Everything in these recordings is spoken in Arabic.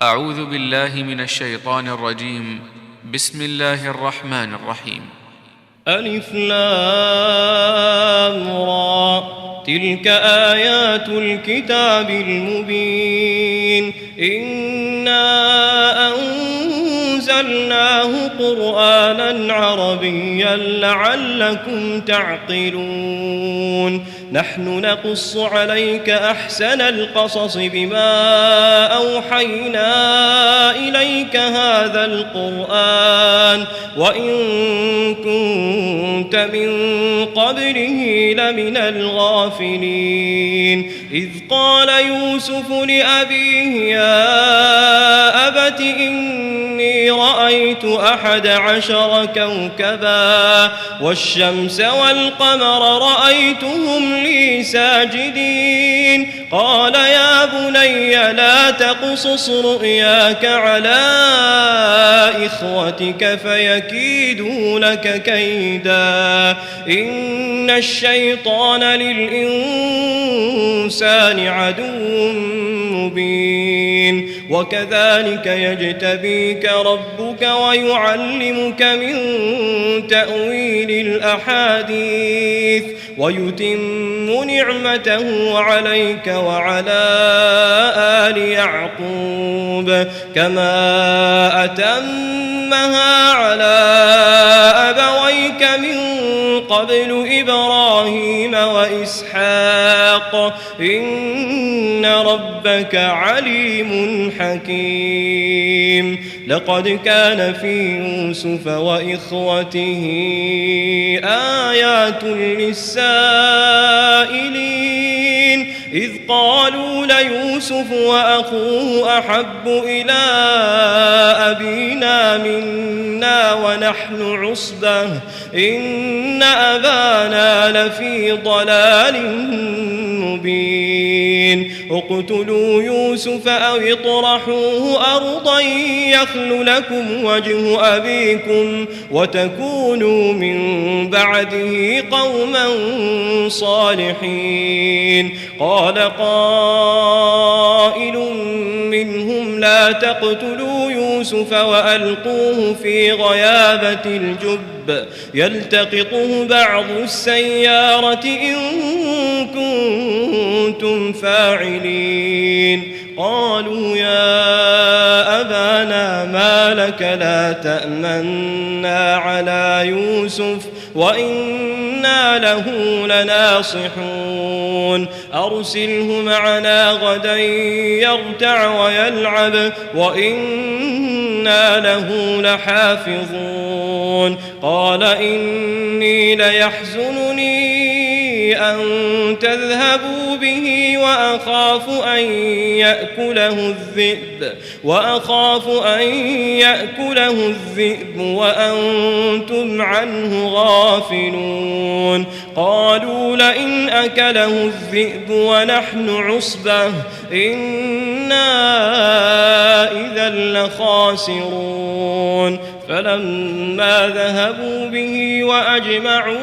أعوذ بالله من الشيطان الرجيم. بسم الله الرحمن الرحيم. ألف لام را، تلك آيات الكتاب المبين. إنا أنزلناه قرآنا عربيا لعلكم تعقلون. نحن نقص عليك أحسن القصص بما أوحينا إليك هذا القرآن وإن كنت من قبله لمن الغافلين. إذ قال يوسف لأبيه يا أبت إني رأيت 11 كوكبا والشمس والقمر رأيتهم لي ساجدين. قال يا بني لا تقصص رؤياك على إخوتك فيكيدوا لك كيدا. إن الشيطان للإنسان عدو مبين. وكذلك يجتبيك ربك ويعلمك من تأويل الأحاديث ويتم نعمته عليك وعلى آل يعقوب كما أتمها على أبويك من قبل إبراهيم وإسحاق إن ربك عليم حكيم. لقد كان في يوسف وإخوته آيات للسائلين إذ قالوا ليوسف وأخوه أحب إلى أبينا منا ونحن عصبة إن أبانا لفي ضلال مبين. اقتلوا يوسف أو اطرحوه أرضا يخل لكم وجه أبيكم وتكونوا من بعده قوما صالحين. قال قائل منهم لا تقتلوا يوسف وألقوه في غيابة الجب يلتقطه بعض السيارة إن كنتم فاعلين. قالوا يا أبانا ما لك لا تأمنا على يوسف وإنا له لناصحون. أرسله معنا غدا يرتع ويلعب وإنا له لحافظون. قال إني ليحزنني أن تذهبوا به وأخاف أن يأكله الذئب وأنتم عنه غافلون. قالوا لئن أكله الذئب ونحن عصبة إنا إذا لخاسرون. فلما ذهبوا به وأجمعوا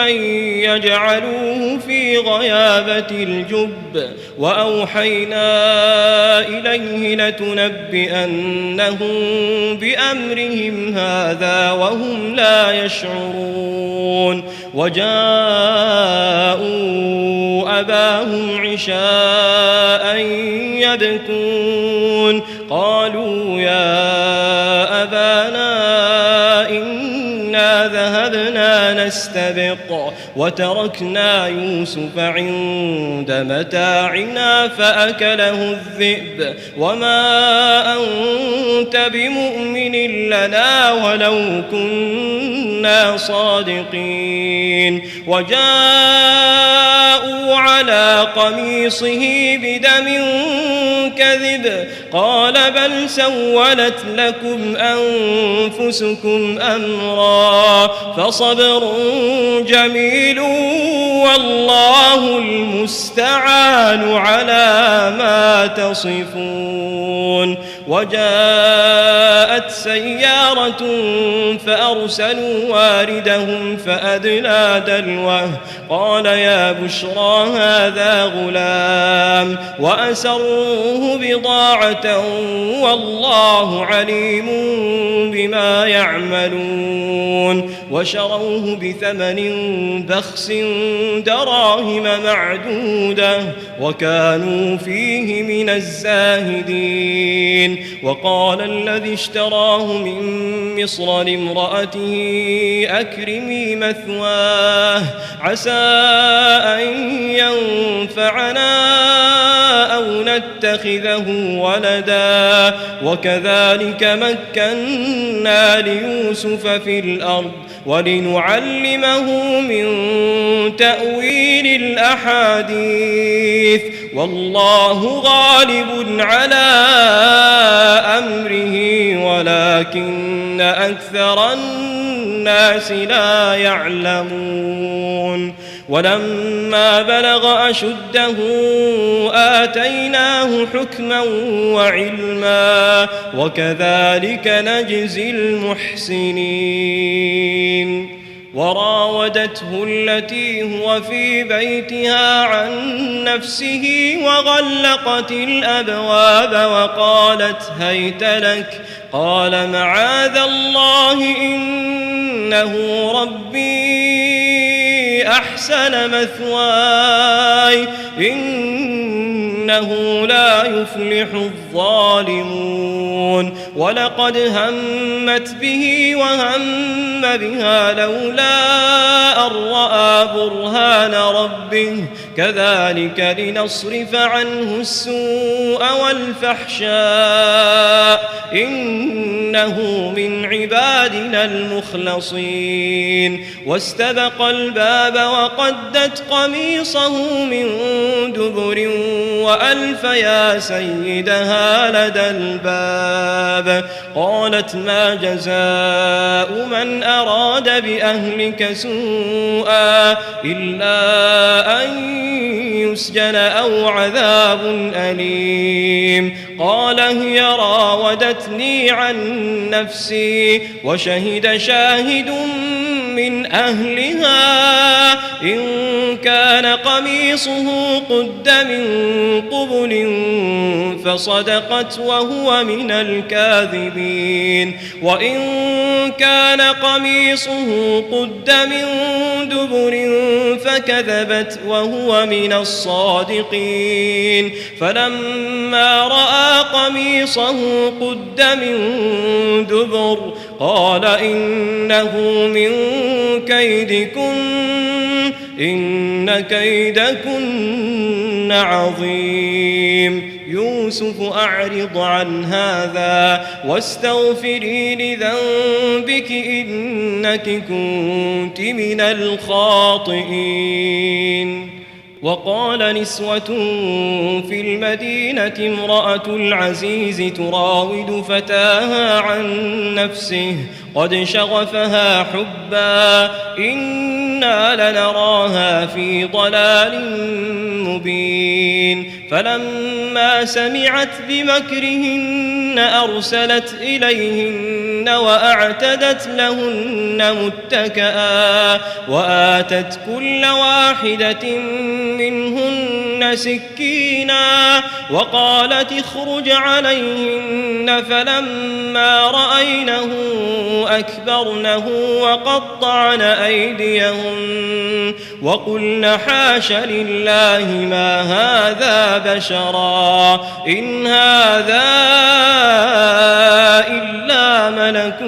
أن يجعلوه في غيابة الجب وأوحينا إليه لتنبئنهم بأمرهم هذا وهم لا يشعرون. وجاءوا أباهم عشاء يبكون. قالوا يا أبانا إنا ذهبنا نستبق وتركنا يوسف عند متاعنا فأكله الذئب وما أنت بمؤمن لنا ولو كنا صادقين. وجاءوا على قميصه بدم كذب قال بل سولت لكم أنفسكم أمرا فصبر جميل والله المستعان على ما تصفون. وجاءت جاءت سيارة فأرسلوا واردهم فأدلى دلوه قال يا بشرى هذا غلام وأسروه بضاعة والله عليم بما يعملون وشروه بثمن بخس دراهم معدودة وكانوا فيه من الزاهدين. وقال الذي اشتراه من مصر لامرأته أكرمي مثواه عسى أن ينفعنا أو نتخذه ولدا وكذلك مكنا ليوسف في الأرض ولنعلمه من تأويل الأحاديث والله غالب على أمره ولكن أكثر الناس لا يعلمون. ولما بلغ أشده آتيناه حكما وعلما وكذلك نجزي المحسنين. وراودته التي هو في بيتها عن نفسه وغلقت الأبواب وقالت هيت لك قال معاذ الله إنه ربي أحسن مثواي إنه لا يفلح الظالمون. ولقد همت به وهم بها لولا أن رأى برهان ربه كذلك لنصرف عنه السوء والفحشاء إنه من عبادنا المخلصين. واستبق الباب وقدت قميصه من دبر وألف يا سيدها لدى الباب قالت ما جزاء من أراد بأهلك سوءا إلا أن يسجن أو عذاب أليم. قال هي راودتني عن نفسي وشهد شاهد من أهلها إن كان قميصه قد من قبل فصدقت وهو من الكاذبين وإن كان قميصه قد من دبر فكذبت وهو من الصادقين. فلما رأى قميصه قد من دبر قال إنه من كيدكن إن كيدكن عظيم. يوسف أعرض عن هذا واستغفري لذنبك إنك كنت من الخاطئين. وقال نسوة في المدينة امرأة العزيز تراود فتاها عن نفسه قد شغفها حبا إنا لنراها في ضلال مبين. فلما سمعت بمكرهن أرسلت إليهن وأعتدت لهن متكئا وآتت كل واحدة منهن سكينا وقالت اخرج عليهن. فلما رأينه أكبرنه وقطعن أيديهن وقلن حاش لله ما هذا بشرا إن هذا إلا ملك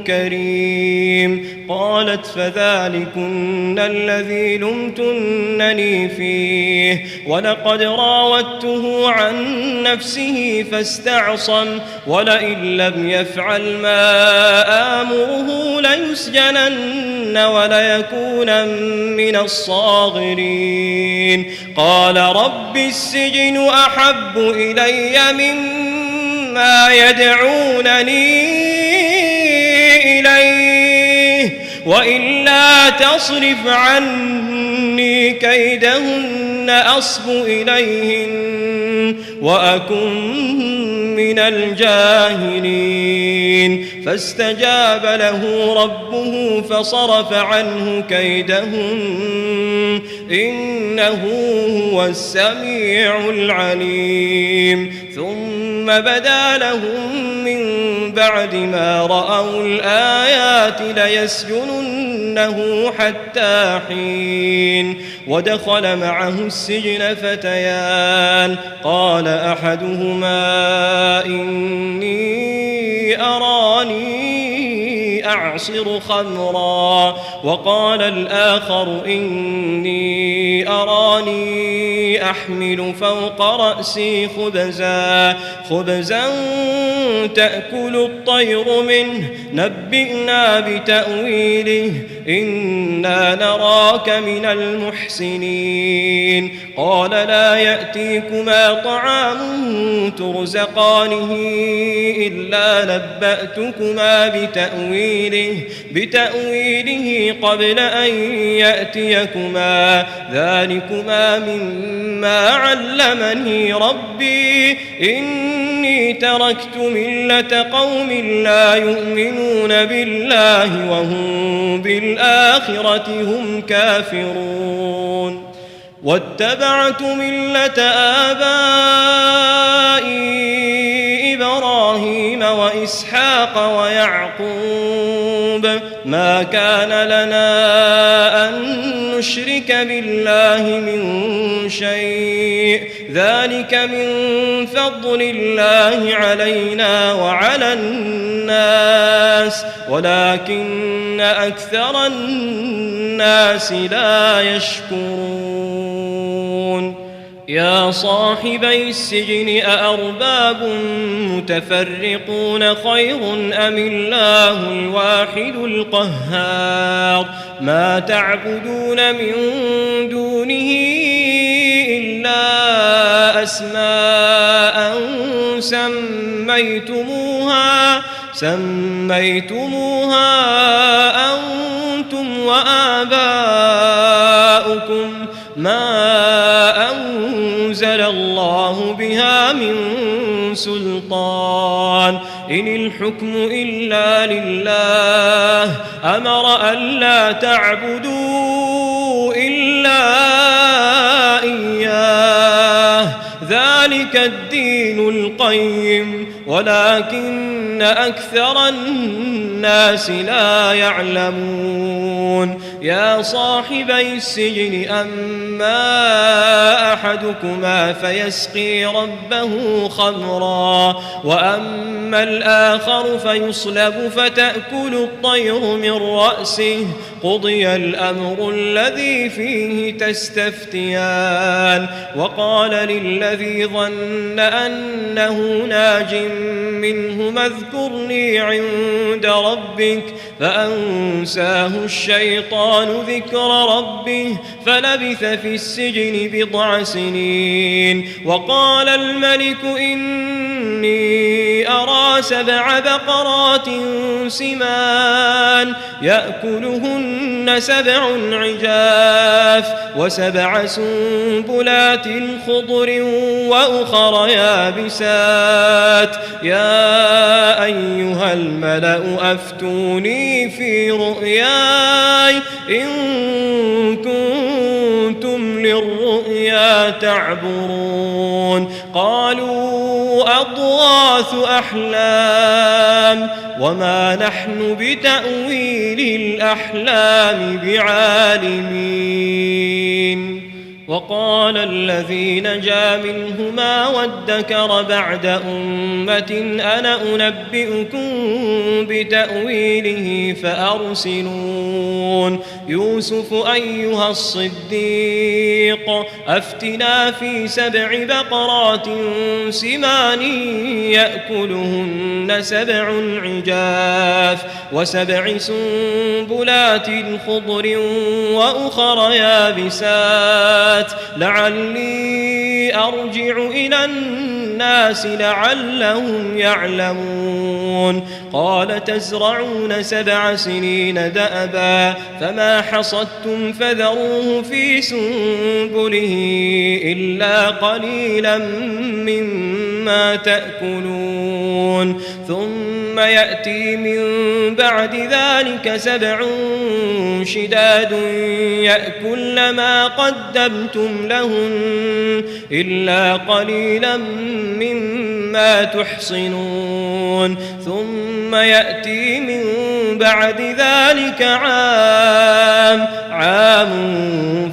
كريم. قالت فذلكن الذي لمتنني فيه ولقد راودته عن نفسه فاستعصم ولئن لم يفعل ما آمره ليسجنن وليكون من الصاغرين. قال رب السجن أحب إلي مما يدعونني إليه وإلا تصرف عني كيدهن أصب إليهن وأكن من الجاهلين فاستجاب له ربه فصرف عنه كيدهن إنه هو السميع العليم ثم بدا لهم من بعد ما رأوا الآيات ليسجننه حتى حين ودخل معه السجن فتيان قال أحدهما إني أراني أعصر خمرا وقال الآخر إني أراني أحمل فوق رأسي خبزا تأكل الطير منه نبئنا بتأويله إنا نراك من المحسنين قال لا يأتيكما طعام ترزقانه إلا نبأتكما بتأويله قبل أن يأتيكما ذلكما مما علمني ربي إني تركت ملة قوم لا يؤمنون بالله وهم بالآخرة هم كافرون واتبعت ملة آبائي إبراهيم وإسحاق ويعقوب ما كان لنا أن نشرك بالله من شيء ذلك من فضل الله علينا وعلى الناس ولكن أكثر الناس لا يشكرون يا صاحبي السجن أأرباب متفرقون خير أم الله الواحد القهار ما تعبدون من دونه إلا أسماء سميتموها أنتم وآباؤكم ما أنزل الله بها من سلطان إن الحكم إلا لله أمر ألا تعبدوا إلا إياه ذلك الدين القيم ولكن أكثر الناس لا يعلمون يا صاحبي السجن أما أحدكما فيسقي ربه خمرا وأما الآخر فيصلب فتأكل الطير من رأسه قضي الأمر الذي فيه تستفتيان وقال للذي ظن أنه ناج منهما اذكرني عند ربك فأنساه الشيطان ذكر ربه فلبث في السجن بضع سنين وقال الملك إني أرى 7 بقرات سمان يأكلهن 7 عجاف و7 سنبلات خضر وأخر يابسات يا أيها الملأ أفتوني في رؤياي إن كنتم للرؤيا تعبرون قالوا أضغاث أحلام وما نحن بتأويل الأحلام بعالمين وقال الذي نجا منهما وادكر بعد أمة أنا أنبئكم بتأويله فأرسلون يوسف أيها الصديق أفتنا في 7 بقرات سمان يأكلهن 7 عجاف و7 سنبلات خضر وأخر يابسات لعلي أرجع إلى الناس لعلهم يعلمون قال تزرعون 7 سنين دأبا فما حصدتم فذروه في سنبله إلا قليلا مما تأكلون ثم يأتي من بعد ذلك 7 شداد يأكل ما قدمتم لهن إلا قليلا مما تحصنون ثم يأتي من بعد ذلك عام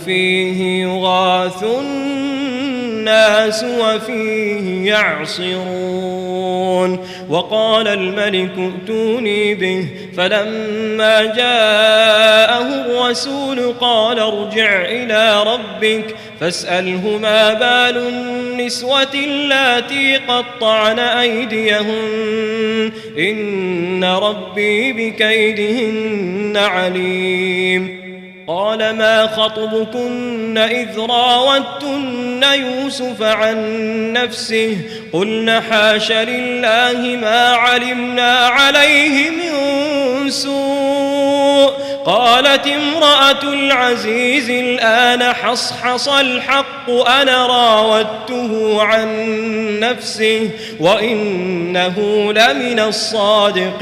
فيه يغاث الناس وفيه يعصرون وقال الملك ائتوني به فلما جاءه الرسول قال ارجع إلى ربك فاسأله ما بال النسوة اللاتي قطعن أيديهن إن ربي بكيدهن عليم قال ما خطبكن إذ راوتن يوسف عن نفسه قلن حاش لله ما علمنا عليه من سوء قالت امرأة العزيز الآن حصحص الحق أنا راودته عن نفسه وإنه لمن الصادقين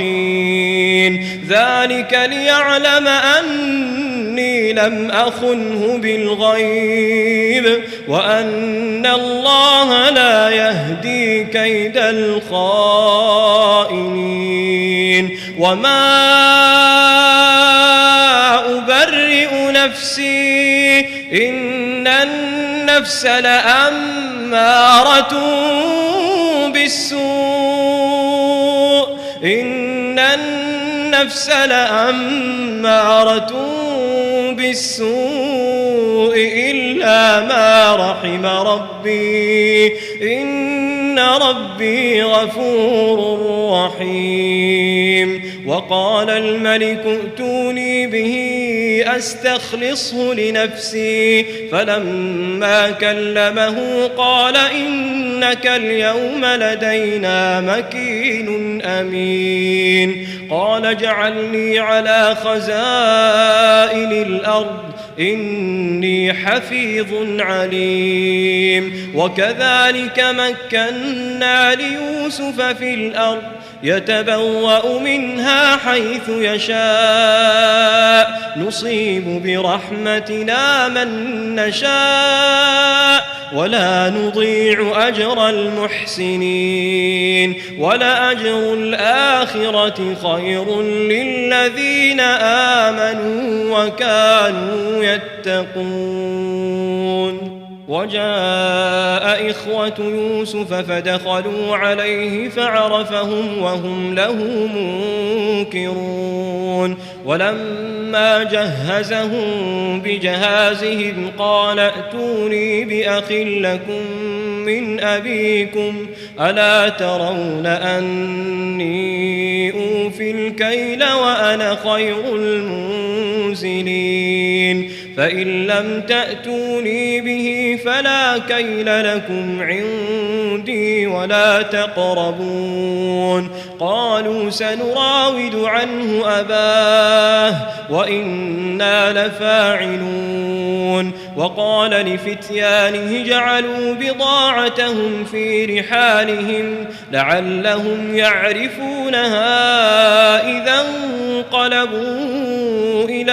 ذلك ليعلم أني لم أخنه بالغيب وأن الله لا يهدي كيد الخائنين وما أبرئ نفسي إن النفس لأمارة بالسوء إن النفس لأمارة بالسوء إلا ما رحم ربي إن ربي غفور رحيم وقال الملك ائتوني به أستخلصه لنفسي فلما كلمه قال إنك اليوم لدينا مكين أمين قال اجعلني على خزائن الأرض إني حفيظ عليم وكذلك مكنا ليوسف في الأرض يتبوأ منها حيث يشاء نصيب برحمتنا من نشاء ولا نضيع أجر المحسنين ولأجر الآخرة خير للذين آمنوا وكانوا يتقون وجاء إخوة يوسف فدخلوا عليه فعرفهم وهم له منكرون ولما جهزهم بجهازهم قال ائتوني بأخ لكم من أبيكم ألا ترون أني أوفي الكيل وأنا خير المنزلين فإن لم تأتوني به فلا كيل لكم عندي ولا تقربون قالوا سنراود عنه أباه وإنا لفاعلون وقال لفتيانه جعلوا بضاعتهم في رحالهم لعلهم يعرفونها إذا انقلبوا إلى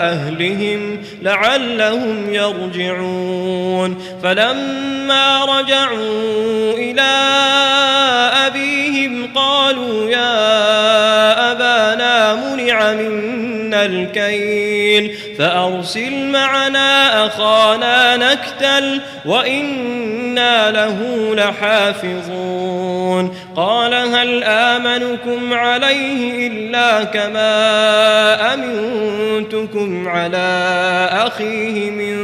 أهلهم لعلهم يرجعون فلما رجعوا إلى أبيهم قالوا يا أبانا منع منا الكيل فأرسل معنا أخانا نكتل وإنا له لحافظون قال هل آمنكم عليه إلا كما أمنتكم على أخيه من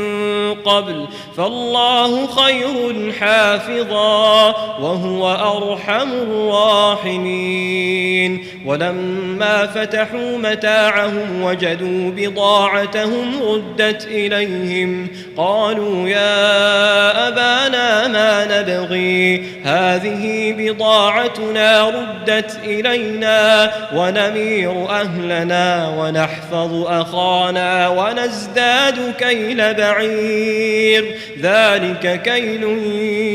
قبل فالله خير حافظا وهو أرحم الراحمين. ولما فتحوا متاعهم وجدوا بضاعتهم ردت إليهم قالوا يا أبانا ما نبغي هذه بضاعتنا ردت إلينا ونمير أهلنا ونحفظ أخانا ونزداد كيل بعير ذلك كيل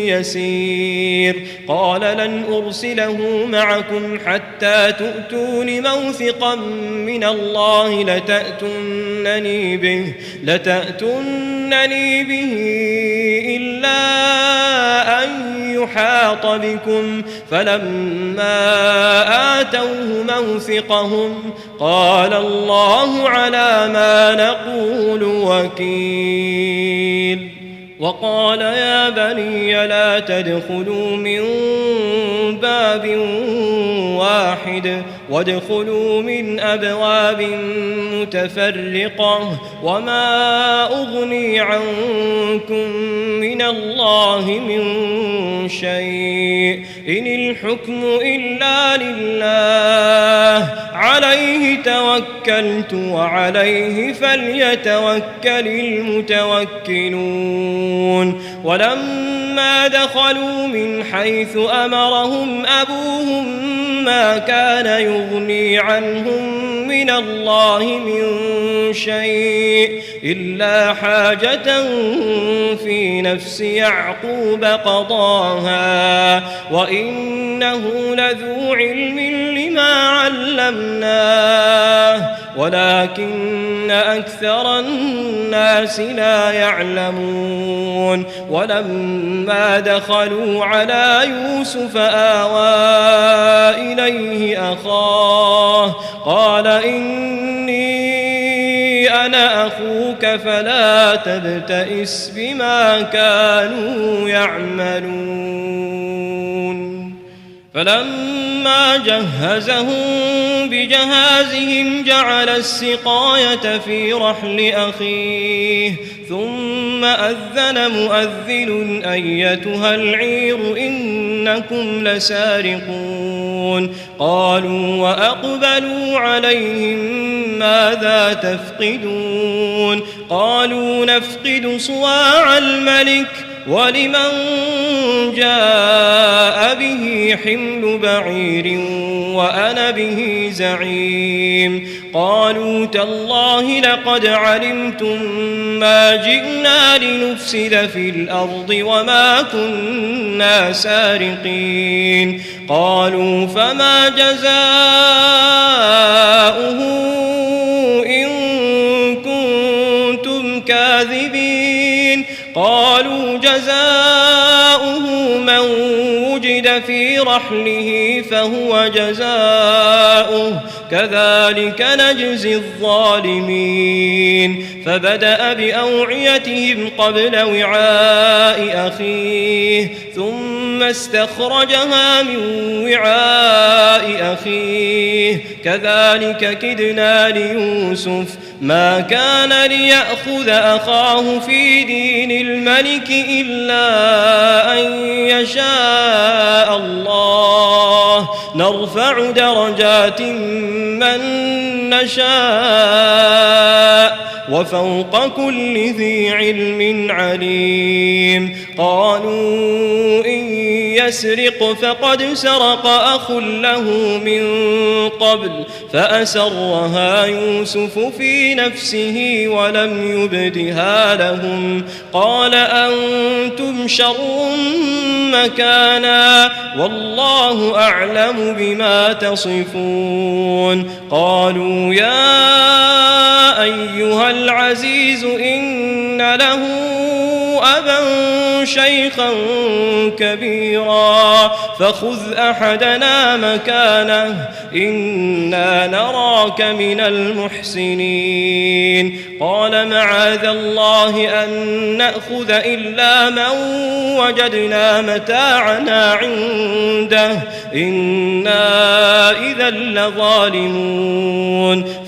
يسير. قال لن أرسله معكم حتى تؤتون موثقا من الله لتأتونني به إلا أن يحاط بكم. فلما آتوه موثقهم قال الله على ما نقول وكيل. وقال يا بني لا تدخلوا من باب واحد وادخلوا من أبواب متفرقة وما أغني عنكم من الله من شيء إن الحكم إلا لله عليه توكلت وعليه فليتوكل المتوكلون. ولما دخلوا من حيث أمرهم أبوهم ما كان يغني عنهم من الله من شيء إلا حاجة في نفس يعقوب قضاها وإنه لذو علم لما علمناه ولكن أكثر الناس لا يعلمون. ولما دخلوا على يوسف آوى إليه أخاه قال إني أنا أخوك فلا تبتئس بما كانوا يعملون. فلما جهزهم بجهازهم جعل السقاية في رحل أخيه ثم أذن مؤذن أيتها العير إنكم لسارقون. قالوا وأقبلوا عليهم ماذا تفقدون قالوا نفقد صواع الملك ولمن جاء به حمل بعير وأنا به زعيم. قالوا تالله لقد علمتم ما جئنا لنفسد في الأرض وما كنا سارقين. قالوا فما جزاؤه إن كنتم كاذبين. قالوا جزاؤه من وجد في رحله فهو جزاؤه كذلك نجزي الظالمين. فبدأ بأوعيتهم قبل وعاء أخيه ثم استخرجها من وعاء أخيه كذلك كدنا ليوسف ما كان ليأخذ أخاه في دين الملك إلا أن يشاء الله نرفع درجات من نشاء وفوق كل ذي علم عليم. قالوا إن يسرق فقد سرق أخ له من قبل فأسرها يوسف في نفسه ولم يبدها لهم. قال أنتم شر مكانا والله أعلم بما تصفون. قالوا يا أيها العزيز إن له أبا شيخا كبيرا فخذ أحدنا مكانه إنا نراك من المحسنين قال معاذ الله أن نأخذ إلا من وجدنا متاعنا عنده إنا إذا لظالمون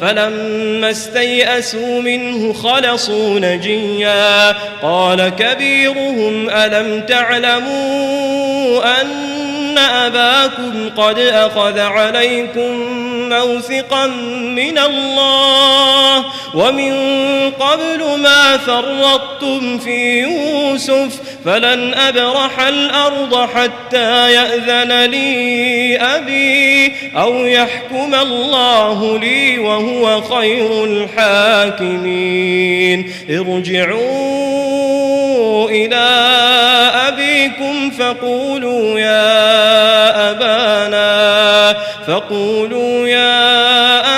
فلما استيئسوا منه خلصوا نجيا قال كبيرهم ألم تعلموا أن أباكم قد أخذ عليكم موثقا من الله ومن قبل ما فرطتم في يوسف فلن أبرح الأرض حتى يأذن لي أبي أو يحكم الله لي وهو خير الحاكمين ارجعوا إلى أبيكم فقولوا يا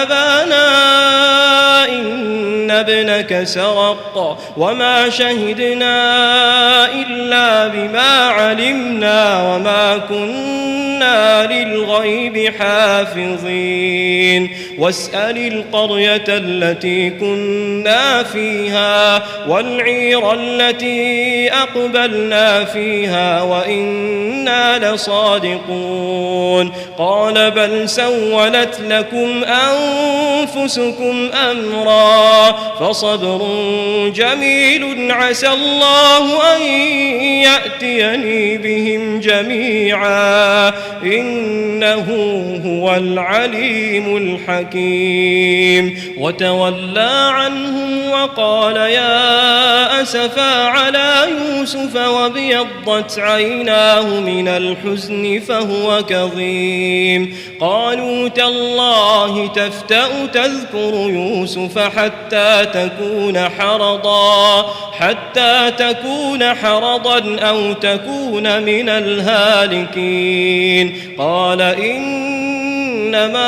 أبانا إن ابنك سرق وما شهدنا إلا بما علمنا وما كنا للغيب حافظين واسأل القرية التي كنا فيها والعير التي أقبلنا فيها وإنا لصادقون قال بل سولت لكم أنفسكم أمرا فصبر جميل عسى الله أن يأتيني بهم جميعا إنه هو العليم الحكيم وتولى عنهم وقال يا أسفا على يوسف وابيضت عيناه من الحزن فهو كظيم قالوا تالله تفتأ تذكر يوسف حتى تكون حرضا أو تكون من الهالكين قال إنما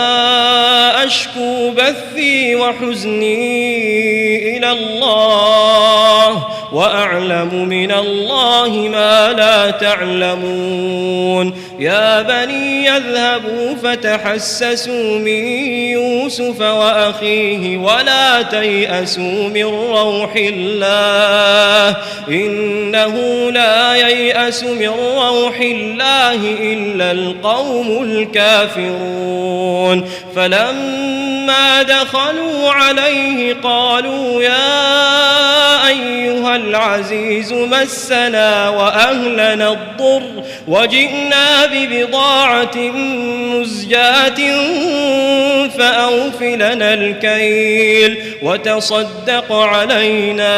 أشكو بثي وحزني إلى الله وأعلم من الله ما لا تعلمون يا بني يذهبوا فتحسسوا من يوسف وأخيه ولا تيأسوا من روح الله إنه لا ييأس من روح الله إلا القوم الكافرون فلما دخلوا عليه قالوا يا أيها العزيز مسنا وأهلنا الضر وجئنا ببضاعة مزجاة فأوف لنا الكيل وتصدق علينا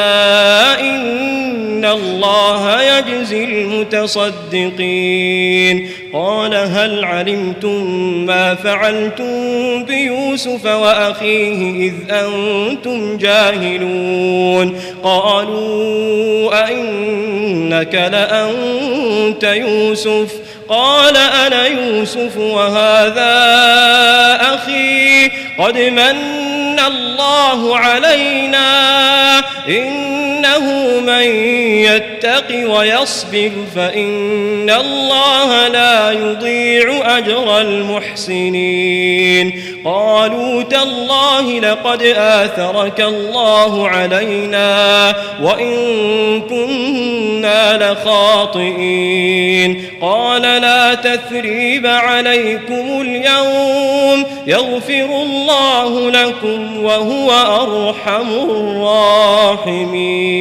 إن الله يجزي المتصدقين قال هل علمتم ما فعلتم بيوسف وأخيه إذ أنتم جاهلون قالوا أئنك لأنت يوسف قال أنا يوسف وهذا أخي قد من الله علينا إنه من يتق ويصبر فإن الله لا يضيع أجر المحسنين قالوا تالله لقد آثرك الله علينا وإن كنا لخاطئين قال لا تثريب عليكم اليوم يغفر الله لكم وهو أرحم الراحمين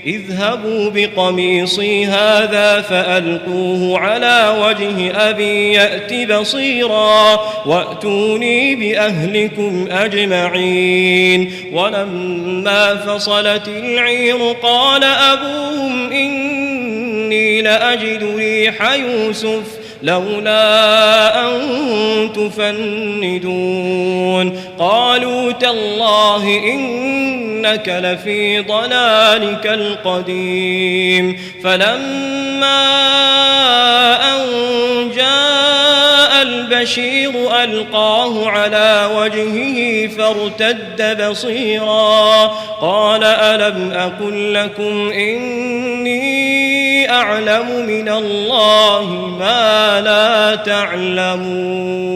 اذهبوا بقميصي هذا فألقوه على وجه أبي يأت بصيرا وأتوني بأهلكم أجمعين ولما فصلت العير قال أبوهم إني لأجد ريح يوسف لولا أن تفندون قالوا تالله إنك لفي ضلالك القديم فلما أن جاء البشير ألقاه على وجهه فارتد بصيرا قال ألم أقل لكم إني أعلم من الله ما لا تعلمون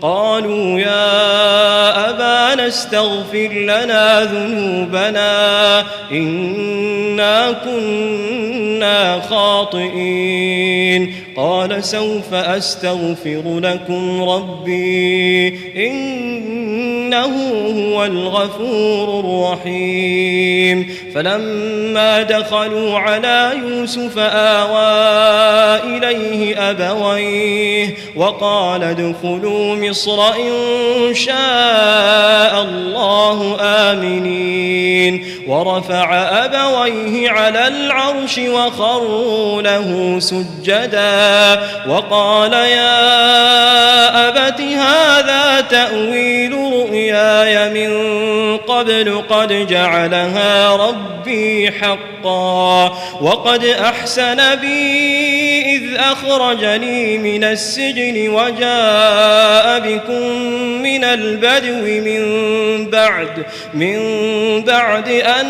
قالوا يا أبانا استغفر لنا ذنوبنا إنا كنا خاطئين قال سوف أستغفر لكم ربي إنه هو الغفور الرحيم فلما دخلوا على يوسف آوى إليه أبويه وقال ادخلوا مصر إن شاء الله آمنين ورفع أبويه على العرش وخروا له سجدا وقال يا أبت هذا تأويل رؤياي من قبل قد جعلها ربي حقا وقد أحسن بي إذ أخرجني من السجن وجاء بكم من البدو من بعد أن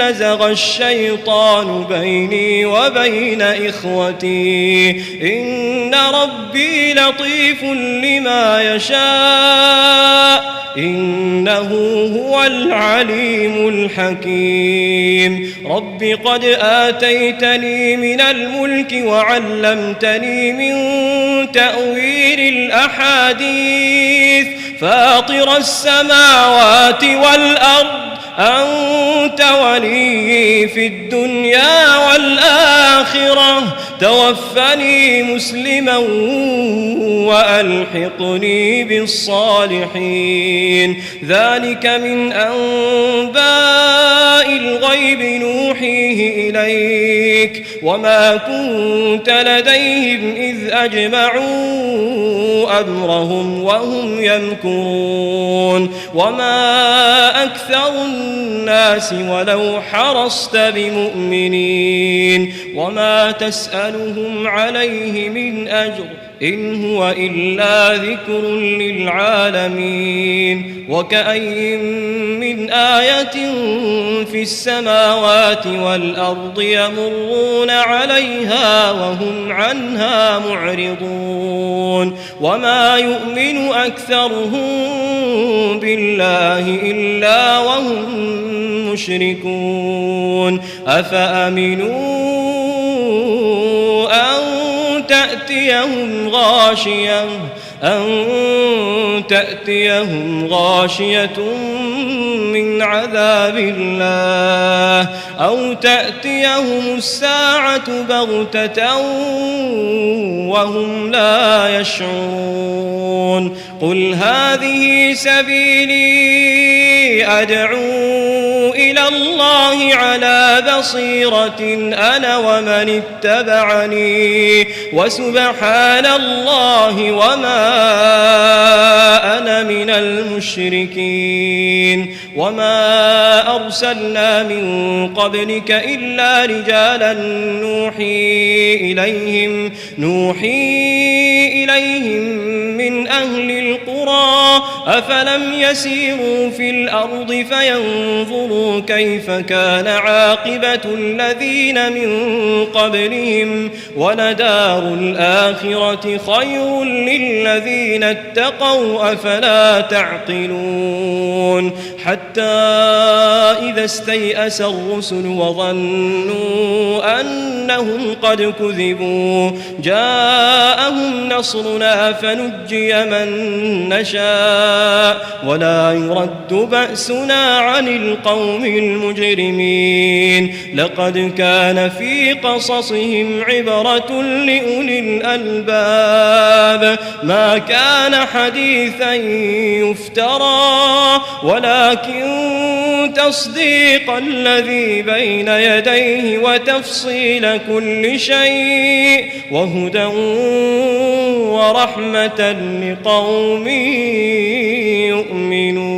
نزغ الشيطان بيني وبين إخوتي إن ربي لطيف لما يشاء إنه هو العليم الحكيم رب قد آتيتني من الملك وعلمتني من تأويل الأحاديث فاطر السماوات والأرض أنت ولي في الدنيا والآخرة توفني مسلما وألحقني بالصالحين ذلك من أنباء الغيب نوحيه إليك وما كنت لديهم إذ أجمعوا أمرهم وهم يمكرون وما أكثر الناس ولو حرصت بمؤمنين وما تسألهم عليه من أجر إن هو إلا ذكر للعالمين وكأي من آية في السماوات والأرض يمرون عليها وهم عنها معرضون وما يؤمن أكثرهم بالله إلا وهم مشركون أفأمنوا أن تأتيهم غاشية من عذاب الله أو تأتيهم الساعة بغتة وهم لا يشعرون قل هذه سبيلي أدعو إلى الله على بصيرة أنا ومن اتبعني وسبحان الله وما أنا من المشركين وما أرسلنا من قبلك إلا رجالا نوحي إليهم من أهل القرى أفلم يسيروا في الأرض فينظروا كيف كان عاقبة الذين من قبلهم ولدار الآخرة خير للذين اتقوا أفلا تعقلون حتى إذا استيأس الرسل وظنوا أنهم قد كذبوا جاءهم نصرنا فنجي من نشاء ولا يرد بأسنا عن القوم المجرمين لقد كان في قصصهم عبرة لأولي الألباب ما كان حديثا يفترى ولكن تصديق الذي بين يديه وتفصيل كل شيء وهدى ورحمة لقوم يؤمنون